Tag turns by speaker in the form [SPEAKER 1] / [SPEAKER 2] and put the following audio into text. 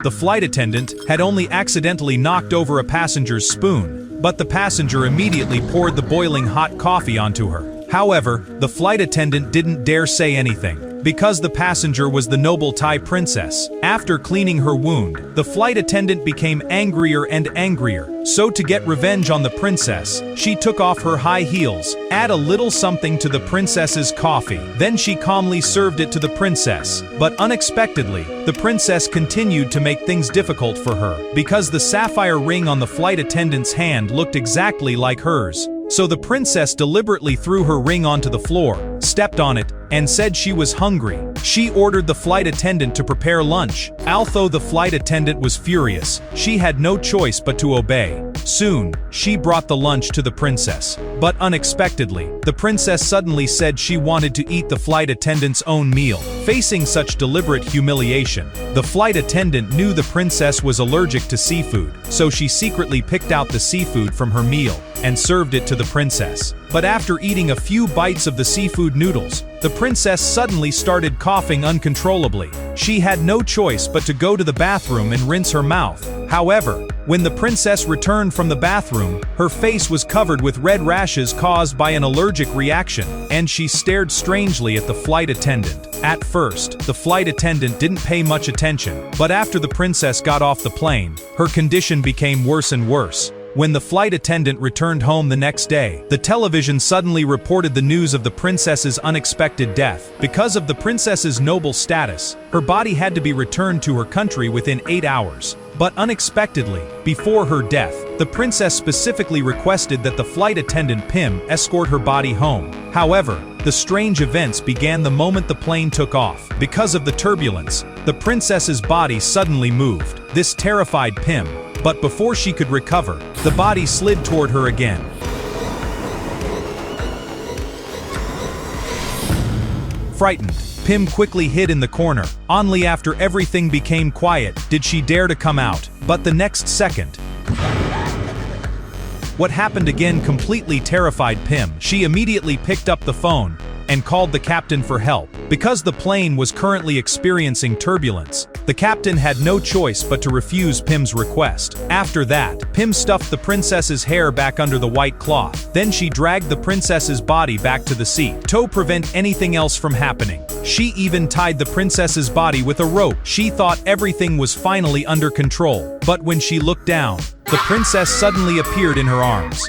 [SPEAKER 1] The flight attendant had only accidentally knocked over a passenger's spoon, but the passenger immediately poured the boiling hot coffee onto her. However, the flight attendant didn't dare say anything, because the passenger was the noble Thai princess. After cleaning her wound, the flight attendant became angrier and angrier. So to get revenge on the princess, she took off her high heels, add a little something to the princess's coffee. Then she calmly served it to the princess. But unexpectedly, the princess continued to make things difficult for her, because the sapphire ring on the flight attendant's hand looked exactly like hers. So the princess deliberately threw her ring onto the floor, stepped on it, and said she was hungry. She ordered the flight attendant to prepare lunch. Although the flight attendant was furious, she had no choice but to obey. Soon, she brought the lunch to the princess. But unexpectedly, the princess suddenly said she wanted to eat the flight attendant's own meal. Facing such deliberate humiliation, the flight attendant knew the princess was allergic to seafood, so she secretly picked out the seafood from her meal and served it to the princess. But after eating a few bites of the seafood noodles, the princess suddenly started coughing uncontrollably. She had no choice but to go to the bathroom and rinse her mouth. However, when the princess returned from the bathroom, her face was covered with red rashes caused by an allergic reaction, and she stared strangely at the flight attendant. At first, the flight attendant didn't pay much attention, but after the princess got off the plane, her condition became worse and worse. When the flight attendant returned home the next day, the television suddenly reported the news of the princess's unexpected death. Because of the princess's noble status, her body had to be returned to her country within 8 hours. But unexpectedly, before her death, the princess specifically requested that the flight attendant Pim escort her body home. However, the strange events began the moment the plane took off. Because of the turbulence, the princess's body suddenly moved. This terrified Pim. But before she could recover, the body slid toward her again. Frightened, Pim quickly hid in the corner. Only after everything became quiet did she dare to come out. But the next second, what happened again completely terrified Pim. She immediately picked up the phone and called the captain for help. Because the plane was currently experiencing turbulence, the captain had no choice but to refuse Pim's request. After that, Pim stuffed the princess's hair back under the white cloth. Then she dragged the princess's body back to the seat. To prevent anything else from happening, she even tied the princess's body with a rope. She thought everything was finally under control. But when she looked down, the princess suddenly appeared in her arms.